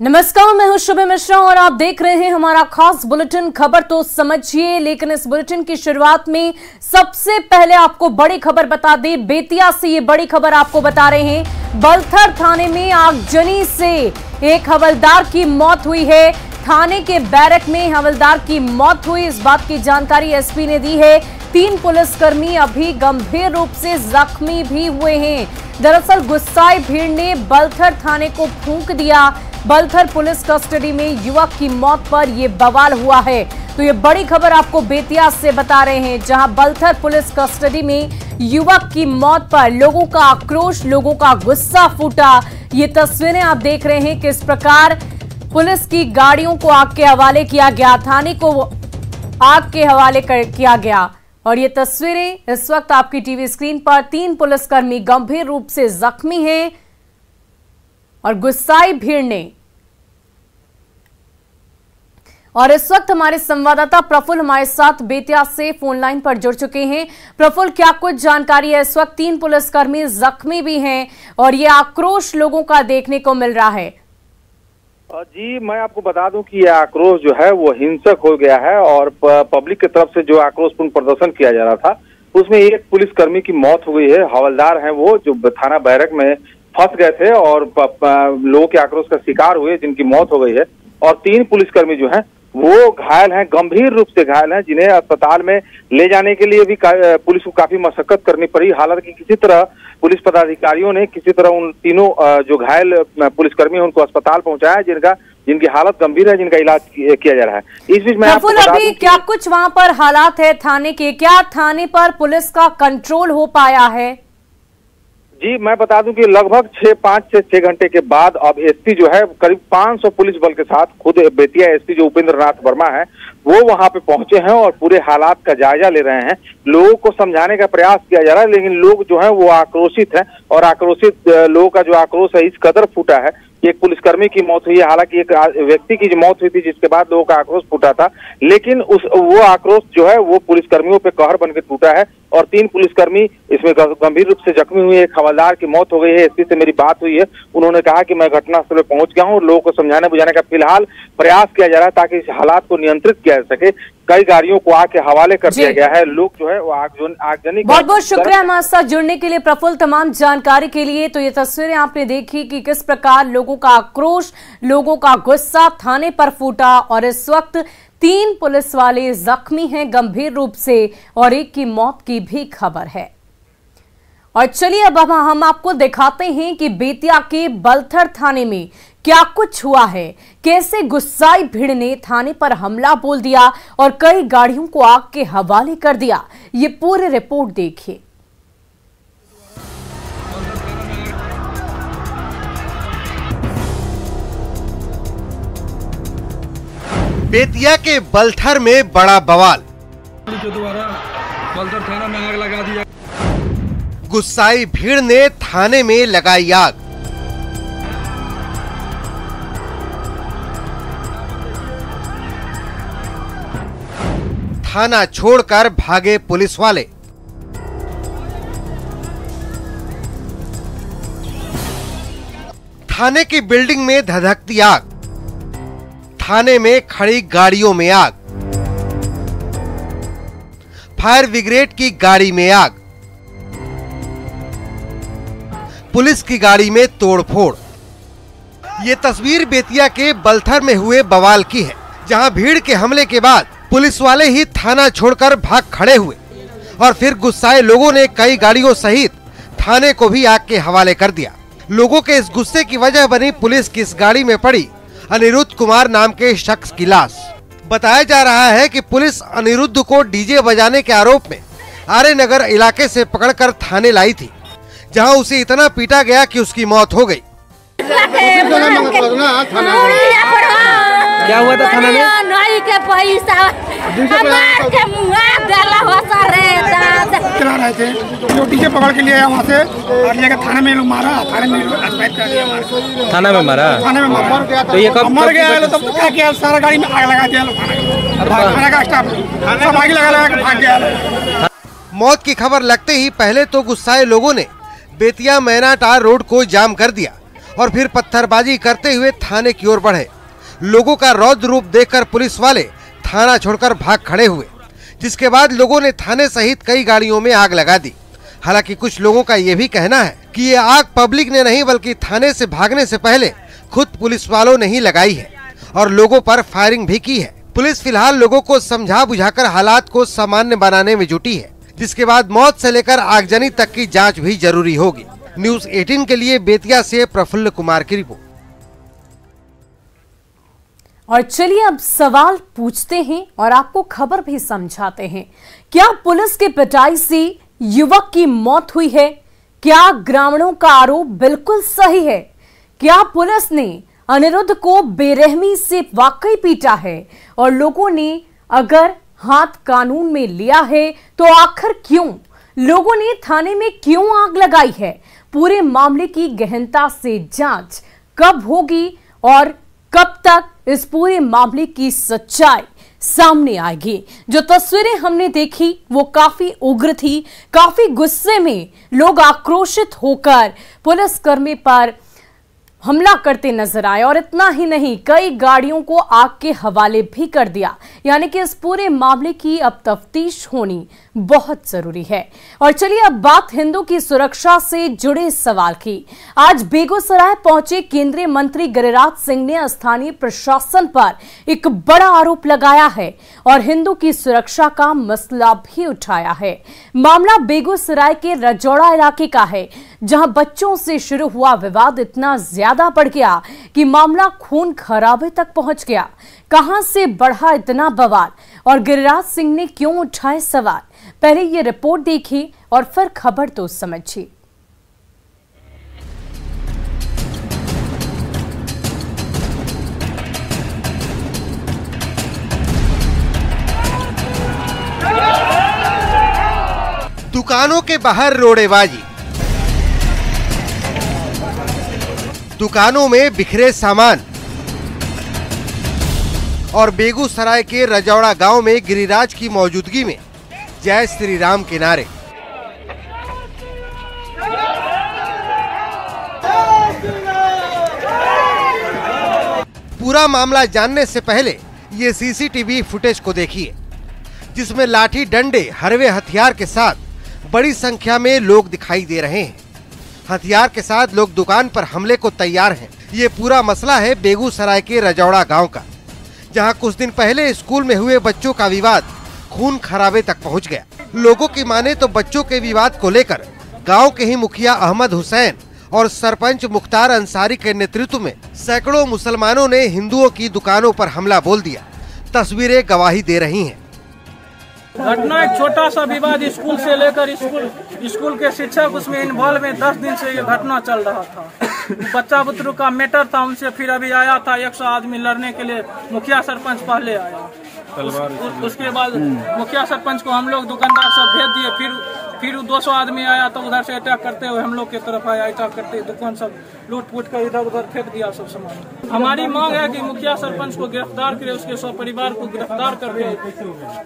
नमस्कार, मैं हूं शुभम मिश्रा और आप देख रहे हैं हमारा खास बुलेटिन। खबर तो समझिए, लेकिन इस बुलेटिन की शुरुआत में सबसे पहले आपको बड़ी खबर बता दें। बेतिया से ये बड़ी खबर आपको बता रहे हैं। बलथर थाने में आगजनी से एक हवलदार की मौत हुई है। थाने के बैरक में हवलदार की मौत हुई, इस बात की जानकारी एसपी ने दी है। 3 पुलिसकर्मी अभी गंभीर रूप से जख्मी भी हुए हैं। दरअसल गुस्साई भीड़ ने बलथर थाने को फूंक दिया। बलथर पुलिस कस्टडी में युवक की मौत पर यह बवाल हुआ है। तो ये बड़ी खबर आपको बेतिया से बता रहे हैं, जहां बलथर पुलिस कस्टडी में युवक की मौत पर लोगों का आक्रोश, लोगों का गुस्सा फूटा। ये तस्वीरें आप देख रहे हैं किस प्रकार पुलिस की गाड़ियों को आग के हवाले किया गया, थाने को आग के हवाले किया गया। और ये तस्वीरें इस वक्त आपकी टीवी स्क्रीन पर। 3 पुलिसकर्मी गंभीर रूप से जख्मी हैं और गुस्साई भीड़ ने। और इस वक्त हमारे संवाददाता प्रफुल्ल हमारे साथ बेतिया से फोन लाइन पर जुड़ चुके हैं। प्रफुल्ल, क्या कुछ जानकारी है? इस वक्त 3 पुलिसकर्मी जख्मी भी हैं और ये आक्रोश लोगों का देखने को मिल रहा है। जी, मैं आपको बता दूं कि यह आक्रोश जो है वो हिंसक हो गया है और पब्लिक की तरफ से जो आक्रोशपूर्ण प्रदर्शन किया जा रहा था उसमें एक पुलिसकर्मी की मौत हो गई है। हवलदार हैं वो, जो थाना बैरक में फंस गए थे और लोगों के आक्रोश का शिकार हुए, जिनकी मौत हो गई है। और 3 पुलिसकर्मी जो हैं वो घायल हैं, गंभीर रूप से घायल हैं, जिन्हें अस्पताल में ले जाने के लिए भी पुलिस को काफी मशक्कत करनी पड़ी। हालांकि किसी तरह पुलिस पदाधिकारियों ने किसी तरह उन तीनों जो घायल पुलिसकर्मी हैं उनको अस्पताल पहुंचाया, जिनकी हालत गंभीर है, जिनका इलाज किया जा रहा है। इस बीच में अभी क्या कुछ वहां पर हालात है थाने के? क्या थाने पर पुलिस का कंट्रोल हो पाया है? जी, मैं बता दूं कि लगभग 5 से 6 घंटे के बाद अब एसपी जो है करीब 500 पुलिस बल के साथ, खुद बेतिया एसपी जो उपेंद्र नाथ वर्मा है वो वहां पे पहुंचे हैं और पूरे हालात का जायजा ले रहे हैं। लोगों को समझाने का प्रयास किया जा रहा है, लेकिन लोग जो है वो आक्रोशित हैं और आक्रोशित लोगों का जो आक्रोश है इस कदर फूटा है। एक पुलिसकर्मी की मौत हुई है, हालांकि एक व्यक्ति की जो मौत हुई थी जिसके बाद लोगों का आक्रोश फूटा था, लेकिन वो आक्रोश जो है वो पुलिसकर्मियों पे कहर बन के टूटा है और 3 पुलिसकर्मी इसमें गंभीर रूप से जख्मी हुए। एक हवलदार की मौत हो गई है। एसपी से मेरी बात हुई है, उन्होंने कहा कि मैं घटनास्थल पे पहुंच गया हूं और लोगों को समझाने बुझाने का फिलहाल प्रयास किया जा रहा है ताकि इस हालात को नियंत्रित किया जा सके। कई गाड़ियों को आग के हवाले कर दिया गया है। लोग जो है वो आगजनी। बहुत बहुत शुक्रिया हमारे साथ जुड़ने के लिए प्रफुल्ल, तमाम जानकारी के लिए। तो ये तस्वीरें आपने देखी कि किस प्रकार लोगों का आक्रोश, लोगों का गुस्सा थाने पर फूटा और इस वक्त 3 पुलिस वाले जख्मी हैं गंभीर रूप से और एक की मौत की भी खबर है। और चलिए अब हम आपको दिखाते हैं कि बेतिया के बलथर थाने में क्या कुछ हुआ है, कैसे गुस्साई भीड़ ने थाने पर हमला बोल दिया और कई गाड़ियों को आग के हवाले कर दिया। ये पूरी रिपोर्ट देखिए। बेतिया के बलथर में बड़ा बवाल। द्वारा बलथर थाना में आग लगा दिया। गुस्साई भीड़ ने थाने में लगाई आग। थाना छोड़कर भागे पुलिस वाले। थाने की बिल्डिंग में धधकती आग। थाने में खड़ी गाड़ियों में आग। फायर ब्रिगेड की गाड़ी में आग। पुलिस की गाड़ी में तोड़फोड़। ये तस्वीर बेतिया के बलथर में हुए बवाल की है, जहां भीड़ के हमले के बाद पुलिस वाले ही थाना छोड़कर भाग खड़े हुए और फिर गुस्साए लोगों ने कई गाड़ियों सहित थाने को भी आग के हवाले कर दिया। लोगों के इस गुस्से की वजह बनी पुलिस की इस गाड़ी में पड़ी अनिरुद्ध कुमार नाम के शख्स की लाश। बताया जा रहा है कि पुलिस अनिरुद्ध को डीजे बजाने के आरोप में आर्य नगर इलाके से पकड़कर थाने लाई थी, जहां उसे इतना पीटा गया कि उसकी मौत हो गई। क्या हुआ था थाना में? नहीं के पैसा हमार के मुआ डाला हो सारे चला रहे थे, जो डीजे पकड़ के लिए आया वहाँ से और लेकर थाने में लोग मारा। थाने में अटैक कर दिया। थाना में मारा? थाने में मारा। तो ये कब मर गया है? तब क्या किया? सारा गाड़ी में आग लगा दिया लोग। थाना का स्टाफ सब आग लगा के भाग गया। मौत की खबर लगते ही पहले तो गुस्साए लोगों ने बेतिया मैनाटार रोड को जाम कर दिया और फिर पत्थरबाजी करते हुए थाने की ओर बढ़े। लोगों का रौद्र रूप देखकर पुलिस वाले थाना छोड़कर भाग खड़े हुए, जिसके बाद लोगों ने थाने सहित कई गाड़ियों में आग लगा दी। हालांकि कुछ लोगों का ये भी कहना है कि ये आग पब्लिक ने नहीं बल्कि थाने से भागने से पहले खुद पुलिस वालों ने ही लगाई है और लोगों पर फायरिंग भी की है। पुलिस फिलहाल लोगों को समझा बुझाकर हालात को सामान्य बनाने में जुटी है, जिसके बाद मौत से लेकर आगजनी तक की जांच भी जरूरी होगी। न्यूज़ 18 के लिए बेतिया से प्रफुल्ल कुमार की रिपोर्ट। और चलिए अब सवाल पूछते हैं और आपको खबर भी समझाते हैं। क्या पुलिस की पिटाई से युवक की मौत हुई है? क्या ग्रामीणों का आरोप बिल्कुल सही है? क्या पुलिस ने अनिरुद्ध को बेरहमी से वाकई पीटा है? और लोगों ने अगर हाथ कानून में लिया है तो आखिर क्यों? लोगों ने थाने में क्यों आग लगाई है? पूरे मामले की गहनता से जांच कब होगी और कब तक इस पूरे मामले की सच्चाई सामने आएगी? जो तस्वीरें हमने देखी वो काफी उग्र थी, काफी गुस्से में लोग आक्रोशित होकर पुलिसकर्मी पर हमला करते नजर आए और इतना ही नहीं, कई गाड़ियों को आग के हवाले भी कर दिया। यानी कि इस पूरे मामले की अब तफ्तीश होनी बहुत जरूरी है। और चलिए अब बात हिंदू की सुरक्षा से जुड़े सवाल की। आज बेगूसराय पहुंचे केंद्रीय मंत्री गिरिराज सिंह ने स्थानीय प्रशासन पर एक बड़ा आरोप लगाया है और हिंदू की सुरक्षा का मसला भी उठाया है। मामला बेगूसराय के रजौड़ा इलाके का है, जहां बच्चों से शुरू हुआ विवाद इतना ज्यादा बढ़ गया कि मामला खून खराबे तक पहुंच गया। कहां से बढ़ा इतना बवाल और गिरिराज सिंह ने क्यों उठाए सवाल? पहले ये रिपोर्ट देखिए और फिर खबर तो समझिए। दुकानों के बाहर रोड़ेबाजी, दुकानों में बिखरे सामान और बेगूसराय के रजौड़ा गांव में गिरिराज की मौजूदगी में जय श्री राम के नारे। पूरा मामला जानने से पहले ये सीसीटीवी फुटेज को देखिए, जिसमें लाठी डंडे हरवे हथियार के साथ बड़ी संख्या में लोग दिखाई दे रहे हैं। हथियार के साथ लोग दुकान पर हमले को तैयार हैं। ये पूरा मसला है बेगूसराय के रजौड़ा गांव का, जहां कुछ दिन पहले स्कूल में हुए बच्चों का विवाद खून खराबे तक पहुंच गया। लोगों की माने तो बच्चों के विवाद को लेकर गांव के ही मुखिया अहमद हुसैन और सरपंच मुख्तार अंसारी के नेतृत्व में सैकड़ों मुसलमानों ने हिंदुओं की दुकानों पर हमला बोल दिया। तस्वीरें गवाही दे रही हैं। घटना एक छोटा सा विवाद स्कूल से लेकर स्कूल के शिक्षक उसमें इन्वॉल्व में 10 दिन से ये घटना चल रहा था। बच्चा बुतरू का मैटर था, उनसे फिर अभी आया था 100 आदमी लड़ने के लिए। मुखिया सरपंच पहले आया, उसके बाद मुखिया सरपंच को हम लोग दुकानदार सब भेज दिए। फिर 200 आदमी आया तो उधर से अटैक करते हुए हम लोग की तरफ आया। अटैक करते दुकान सब लूट फूट कर इधर उधर फेंक दिया सब सामान। हमारी मांग है कि मुखिया सरपंच को गिरफ्तार करे, उसके सब परिवार को गिरफ्तार करके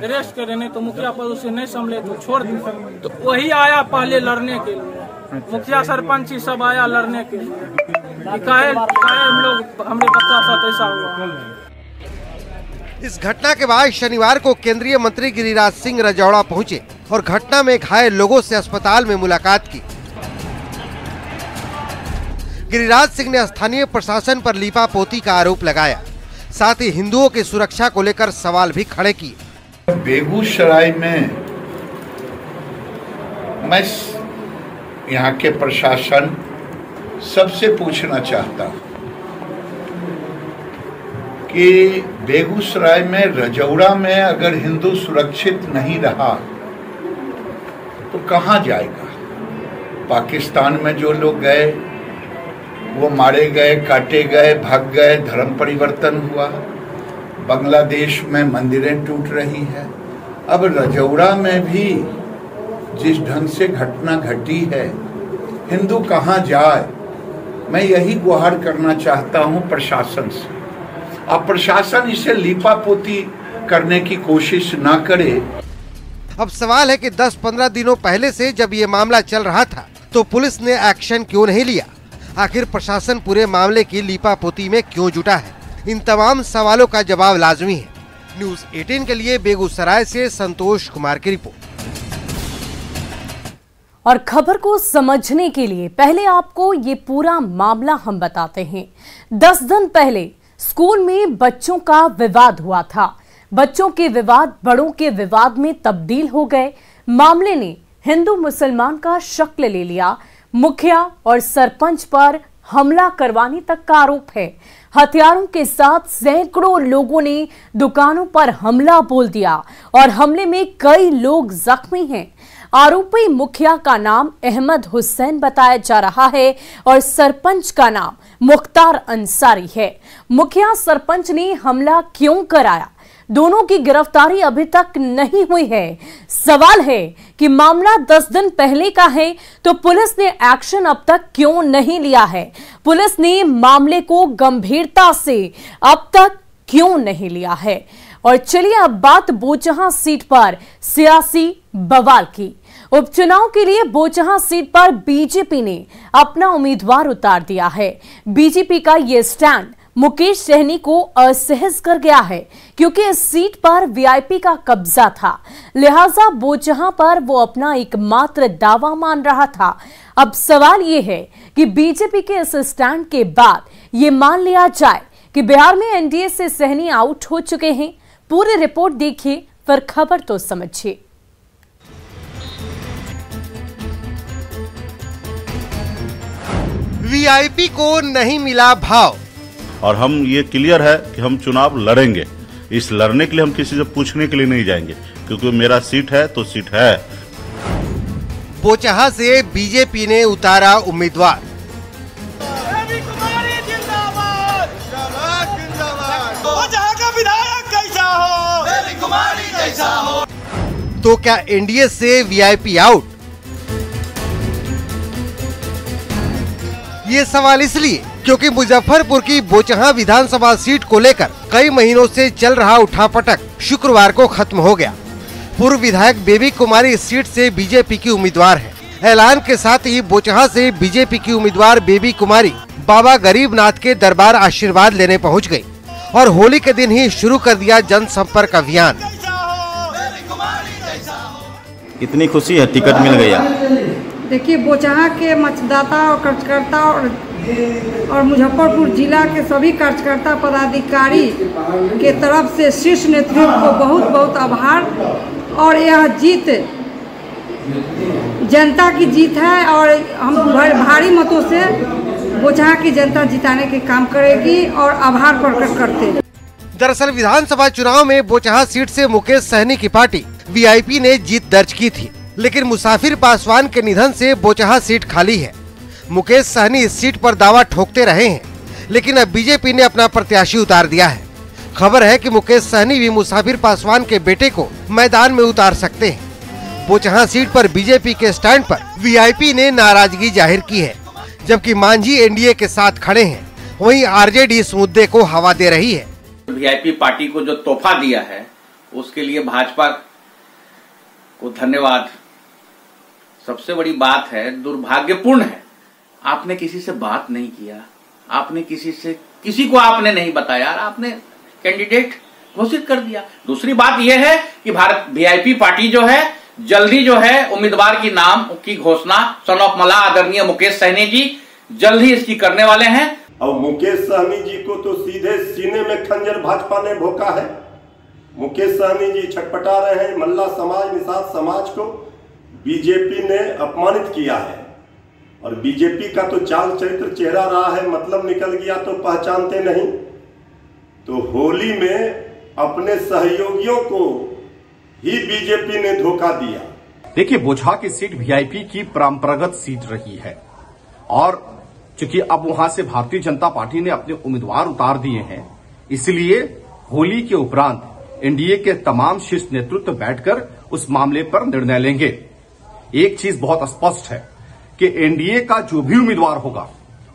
अरेस्ट करे, नहीं तो मुखिया पद उसे नहीं संभले तो छोड़ दे। तो वही आया पहले लड़ने के लिए, मुखिया सरपंच ही सब आया लड़ने के लिए। हम लोग हमारे बच्चा साथ ऐसा हुआ। इस घटना के बाद शनिवार को केंद्रीय मंत्री गिरिराज सिंह रजौड़ा पहुंचे और घटना में घायल लोगों से अस्पताल में मुलाकात की। गिरिराज सिंह ने स्थानीय प्रशासन पर लीपापोती का आरोप लगाया, साथ ही हिंदुओं की सुरक्षा को लेकर सवाल भी खड़े किए। बेगूसराय में मैं यहाँ के प्रशासन सबसे पूछना चाहता हूँ कि बेगूसराय में रजौड़ा में अगर हिंदू सुरक्षित नहीं रहा तो कहाँ जाएगा? पाकिस्तान में जो लोग गए वो मारे गए, काटे गए, भाग गए, धर्म परिवर्तन हुआ। बांग्लादेश में मंदिरें टूट रही है। अब रजौड़ा में भी जिस ढंग से घटना घटी है, हिंदू कहाँ जाए? मैं यही गुहार करना चाहता हूँ प्रशासन से। अब प्रशासन इसे लीपापोती करने की कोशिश ना करे। अब सवाल है कि 10-15 दिनों पहले से जब ये मामला चल रहा था तो पुलिस ने एक्शन क्यों नहीं लिया? आखिर प्रशासन पूरे मामले की लीपापोती में क्यों जुटा है? इन तमाम सवालों का जवाब लाजमी है। न्यूज़ 18 के लिए बेगूसराय से संतोष कुमार की रिपोर्ट। और खबर को समझने के लिए पहले आपको ये पूरा मामला हम बताते हैं। 10 दिन पहले स्कूल में बच्चों का विवाद हुआ था। बच्चों के विवाद बड़ों के विवाद में तब्दील हो गए। मामले ने हिंदू मुसलमान का शक्ल ले लिया। मुखिया और सरपंच पर हमला करवाने तक का आरोप है। हथियारों के साथ सैकड़ों लोगों ने दुकानों पर हमला बोल दिया और हमले में कई लोग जख्मी हैं। आरोपी मुखिया का नाम अहमद हुसैन बताया जा रहा है और सरपंच का नाम मुख्तार अंसारी है। मुखिया सरपंच ने हमला क्यों कराया? दोनों की गिरफ्तारी अभी तक नहीं हुई है। सवाल है कि मामला 10 दिन पहले का है तो पुलिस ने एक्शन अब तक क्यों नहीं लिया है? पुलिस ने मामले को गंभीरता से अब तक क्यों नहीं लिया है? और चलिए अब बात बोचहां सीट पर सियासी बवाल की। उपचुनाव के लिए बोचहां सीट पर बीजेपी ने अपना उम्मीदवार उतार दिया है। बीजेपी का ये स्टैंड मुकेश सहनी को असहज कर गया है क्योंकि इस सीट पर वीआईपी का कब्जा था। लिहाजा बोचहां पर वो अपना एकमात्र दावा मान रहा था। अब सवाल ये है कि बीजेपी के इस स्टैंड के बाद ये मान लिया जाए कि बिहार में एनडीए से सहनी आउट हो चुके हैं। पूरी रिपोर्ट देखिए फिर खबर तो समझिए। वीआईपी को नहीं मिला भाव और हम ये क्लियर है कि हम चुनाव लड़ेंगे। इस लड़ने के लिए हम किसी से पूछने के लिए नहीं जाएंगे क्योंकि मेरा सीट है तो सीट है। बोचहां से बीजेपी ने उतारा उम्मीदवार। बोचहां का विधायक कैसा हो? तो क्या एनडीए से वीआईपी आउट? ये सवाल इसलिए क्योंकि मुजफ्फरपुर की बोचहां विधानसभा सीट को लेकर कई महीनों से चल रहा उठापटक शुक्रवार को खत्म हो गया। पूर्व विधायक बेबी कुमारी इस सीट से बीजेपी की उम्मीदवार है। ऐलान के साथ ही बोचहां से बीजेपी की उम्मीदवार बेबी कुमारी बाबा गरीबनाथ के दरबार आशीर्वाद लेने पहुंच गई और होली के दिन ही शुरू कर दिया जनसंपर्क अभियान। इतनी खुशी है, टिकट मिल गया। देखिए, बोचहां के मतदाता और कार्यकर्ता और मुजफ्फरपुर जिला के सभी कार्यकर्ता पदाधिकारी के तरफ से शीर्ष नेतृत्व को बहुत बहुत आभार। और यह जीत जनता की जीत है और हम भारी मतों से बोचहां की जनता जिताने के काम करेगी और आभार प्रकट करते हैं। दरअसल विधानसभा चुनाव में बोचहां सीट से मुकेश सहनी की पार्टी वीआईपी ने जीत दर्ज की थी, लेकिन मुसाफिर पासवान के निधन से बोचहां सीट खाली है। मुकेश सहनी इस सीट पर दावा ठोकते रहे हैं, लेकिन अब बीजेपी ने अपना प्रत्याशी उतार दिया है। खबर है कि मुकेश सहनी भी मुसाफिर पासवान के बेटे को मैदान में उतार सकते हैं। बोचहां सीट पर बीजेपी के स्टैंड पर वीआईपी ने नाराजगी जाहिर की है, जबकि मांझी एनडीए के साथ खड़े हैं। वहीं आरजेडी इस मुद्दे को हवा दे रही है। वीआईपी पार्टी को जो तोहफा दिया है उसके लिए भाजपा को धन्यवाद। सबसे बड़ी बात है, दुर्भाग्यपूर्ण है, आपने किसी से बात नहीं किया, आपने किसी को आपने नहीं बताया, आपने कैंडिडेट घोषित कर दिया। दूसरी बात यह है कि भारत वीआईपी पार्टी जो है जल्दी जो है उम्मीदवार की नाम की घोषणा सन ऑफ मला आदरणीय मुकेश सहनी जी जल्द ही इसकी करने वाले हैं। और मुकेश सहनी जी को तो सीधे सीने में खंजर भाजपा ने भोंका है। मुकेश सहनी जी छटपटा रहे हैं। मल्ला समाज, निषाद समाज को बीजेपी ने अपमानित किया है और बीजेपी का तो चाल चरित्र चेहरा रहा है, मतलब निकल गया तो पहचानते नहीं। तो होली में अपने सहयोगियों को ही बीजेपी ने धोखा दिया। देखिए, बोचहां की सीट वीआईपी की परंपरागत सीट रही है और चूंकि अब वहां से भारतीय जनता पार्टी ने अपने उम्मीदवार उतार दिए हैं, इसलिए होली के उपरांत एनडीए के तमाम शीर्ष नेतृत्व बैठकर उस मामले पर निर्णय लेंगे। एक चीज बहुत स्पष्ट है कि एनडीए का जो भी उम्मीदवार होगा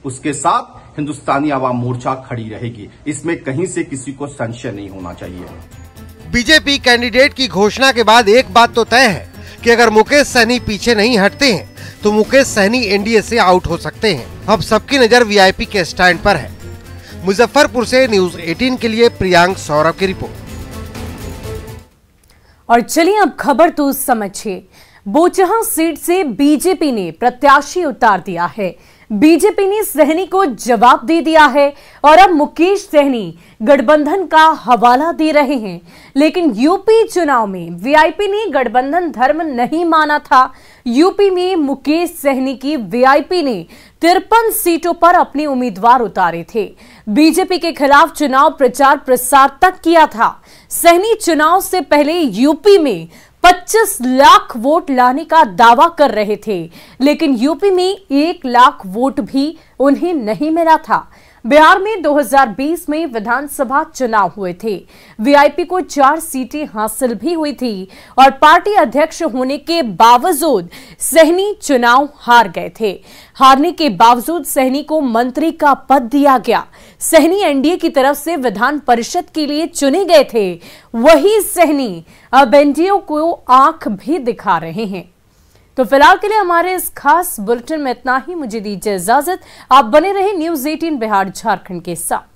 उसके साथ हिंदुस्तानी आवाम मोर्चा खड़ी रहेगी। इसमें कहीं से किसी को संशय नहीं होना चाहिए। बीजेपी कैंडिडेट की घोषणा के बाद एक बात तो तय है कि अगर मुकेश सहनी पीछे नहीं हटते हैं तो मुकेश सहनी एनडीए से आउट हो सकते हैं। अब सबकी नजर वीआईपी के स्टैंड पर है। मुजफ्फरपुर से न्यूज 18 के लिए प्रियांक सौरभ की रिपोर्ट। और चलिए अब खबर तो समझिए। बोचहा सीट से बीजेपी ने प्रत्याशी उतार दिया है। बीजेपी ने सहनी को जवाब दे दिया है और अब मुकेश सहनी गठबंधन का हवाला दे रहे हैं। लेकिन यूपी चुनाव में वीआईपी ने गठबंधन धर्म नहीं माना था। यूपी में मुकेश सहनी की वीआईपी ने 53 सीटों पर अपने उम्मीदवार उतारे थे। बीजेपी के खिलाफ चुनाव प्रचार प्रसार तक किया था। सहनी चुनाव से पहले यूपी में 25 लाख वोट लाने का दावा कर रहे थे, लेकिन यूपी में 1 लाख वोट भी उन्हें नहीं मिला था। बिहार में 2020 में विधानसभा चुनाव हुए थे। वीआईपी को 4 सीटें हासिल भी हुई थी और पार्टी अध्यक्ष होने के बावजूद सहनी चुनाव हार गए थे। हारने के बावजूद सहनी को मंत्री का पद दिया गया। सहनी एनडीए की तरफ से विधान परिषद के लिए चुने गए थे। वही सहनी अब एनडीए को आंख भी दिखा रहे हैं। तो फिलहाल के लिए हमारे इस खास बुलेटिन में इतना ही। मुझे दीजिए इजाजत। आप बने रहे न्यूज 18 बिहार झारखंड के साथ।